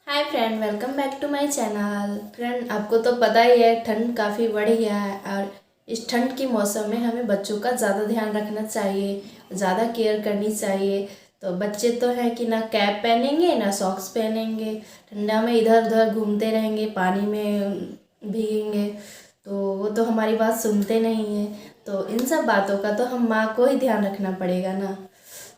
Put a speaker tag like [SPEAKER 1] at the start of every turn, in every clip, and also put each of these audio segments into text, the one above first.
[SPEAKER 1] Hi friend, welcome back to my channel. Friend, आपको तो पता ही है ठंड काफ़ी बढ़ गया है और इस ठंड के मौसम में हमें बच्चों का ज़्यादा ध्यान रखना चाहिए, ज़्यादा केयर करनी चाहिए। तो बच्चे तो हैं कि ना कैप पहनेंगे ना सॉक्स पहनेंगे, ठंडा में इधर उधर घूमते रहेंगे, पानी में भीगेंगे। तो वो तो हमारी बात सुनते नहीं हैं। तो इन सब बातों का तो हम माँ को ही ध्यान रखना पड़ेगा ना।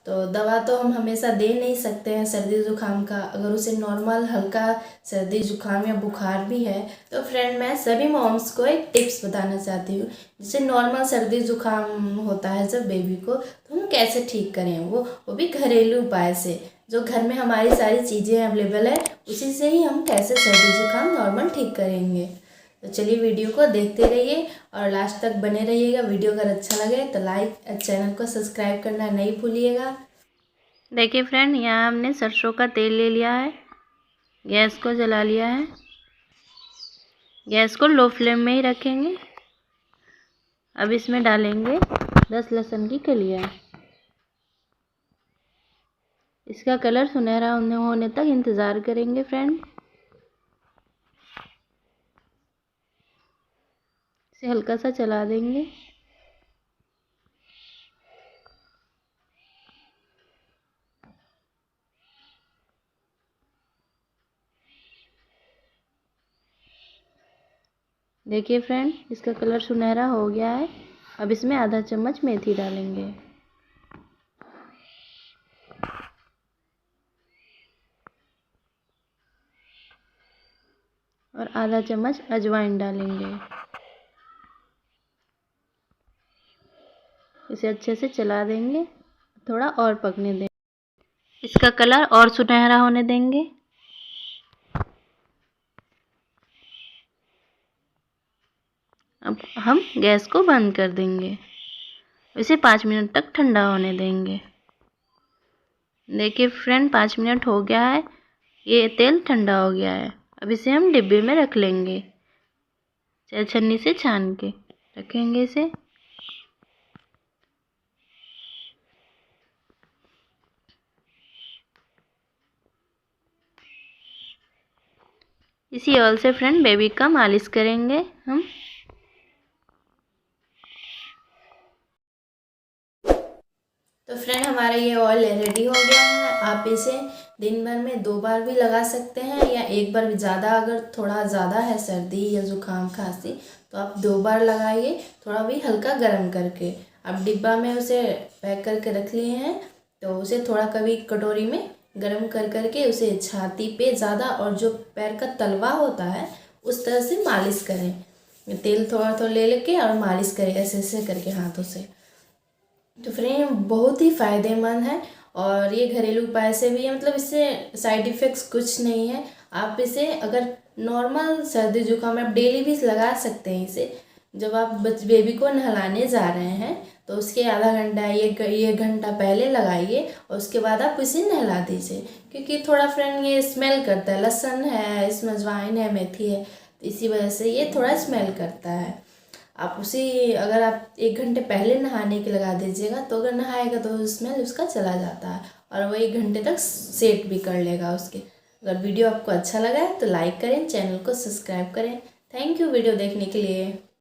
[SPEAKER 1] तो दवा तो हम हमेशा दे नहीं सकते हैं सर्दी ज़ुकाम का। अगर उसे नॉर्मल हल्का सर्दी ज़ुकाम या बुखार भी है तो फ्रेंड, मैं सभी मॉम्स को एक टिप्स बताना चाहती हूँ। जैसे नॉर्मल सर्दी ज़ुकाम होता है जब बेबी को, तो हम कैसे ठीक करें वो भी घरेलू उपाय से। जो घर में हमारी सारी चीज़ें अवेलेबल है उसी से ही हम कैसे सर्दी ज़ुकाम नॉर्मल ठीक करेंगे। तो चलिए वीडियो को देखते रहिए और लास्ट तक बने रहिएगा। वीडियो अगर अच्छा लगे तो लाइक और चैनल को सब्सक्राइब करना नहीं भूलिएगा। देखिए फ्रेंड, यहाँ हमने सरसों का तेल ले लिया है, गैस को जला लिया है। गैस को लो फ्लेम में ही रखेंगे। अब इसमें डालेंगे 10 लहसुन की कलियाँ। इसका कलर सुनहरा होने तक इंतज़ार करेंगे फ्रेंड। इसे हल्का सा चला देंगे। देखिए फ्रेंड, इसका कलर सुनहरा हो गया है। अब इसमें आधा चम्मच मेथी डालेंगे और आधा चम्मच अजवाइन डालेंगे। इसे अच्छे से चला देंगे, थोड़ा और पकने देंगे। इसका कलर और सुनहरा होने देंगे। अब हम गैस को बंद कर देंगे। इसे 5 मिनट तक ठंडा होने देंगे। देखिए फ्रेंड, 5 मिनट हो गया है, ये तेल ठंडा हो गया है। अब इसे हम डिब्बे में रख लेंगे, चाहे छन्नी से छान के रखेंगे इसे। इसी ऑयल से फ्रेंड बेबी का मालिश करेंगे हम। तो फ्रेंड, हमारा ये ऑयल रेडी हो गया है। आप इसे दिन भर में 2 बार भी लगा सकते हैं या एक बार भी। ज़्यादा अगर थोड़ा ज़्यादा है सर्दी या ज़ुकाम खांसी तो आप 2 बार लगाइए, थोड़ा भी हल्का गर्म करके। आप डिब्बा में उसे पैक करके रख लिए हैं तो उसे थोड़ा कभी कटोरी में गर्म कर करके उसे छाती पे ज़्यादा और जो पैर का तलवा होता है उस तरह से मालिश करें। तेल थोड़ा थोड़ा ले लेके और मालिश करें ऐसे ऐसे करके हाथों से। तो फ्रेंड, बहुत ही फ़ायदेमंद है और ये घरेलू उपाय से भी है, मतलब इससे साइड इफ़ेक्ट्स कुछ नहीं है। आप इसे अगर नॉर्मल सर्दी जुकाम आप डेली भी लगा सकते हैं इसे। जब आप बेबी को नहलाने जा रहे हैं तो उसके आधा घंटा ये घंटा पहले लगाइए और उसके बाद आप इसे नहला दीजिए। क्योंकि थोड़ा फ्रेंड ये स्मेल करता है, लहसुन है इसमें, अजवाइन है, मेथी है, तो इसी वजह से ये थोड़ा स्मेल करता है। आप उसी अगर आप 1 घंटे पहले नहाने के लगा दीजिएगा तो अगर नहाएगा तो स्मेल उसका चला जाता है और वो 1 घंटे तक सेट भी कर लेगा उसके। अगर वीडियो आपको अच्छा लगा है तो लाइक करें, चैनल को सब्सक्राइब करें। थैंक यू वीडियो देखने के लिए।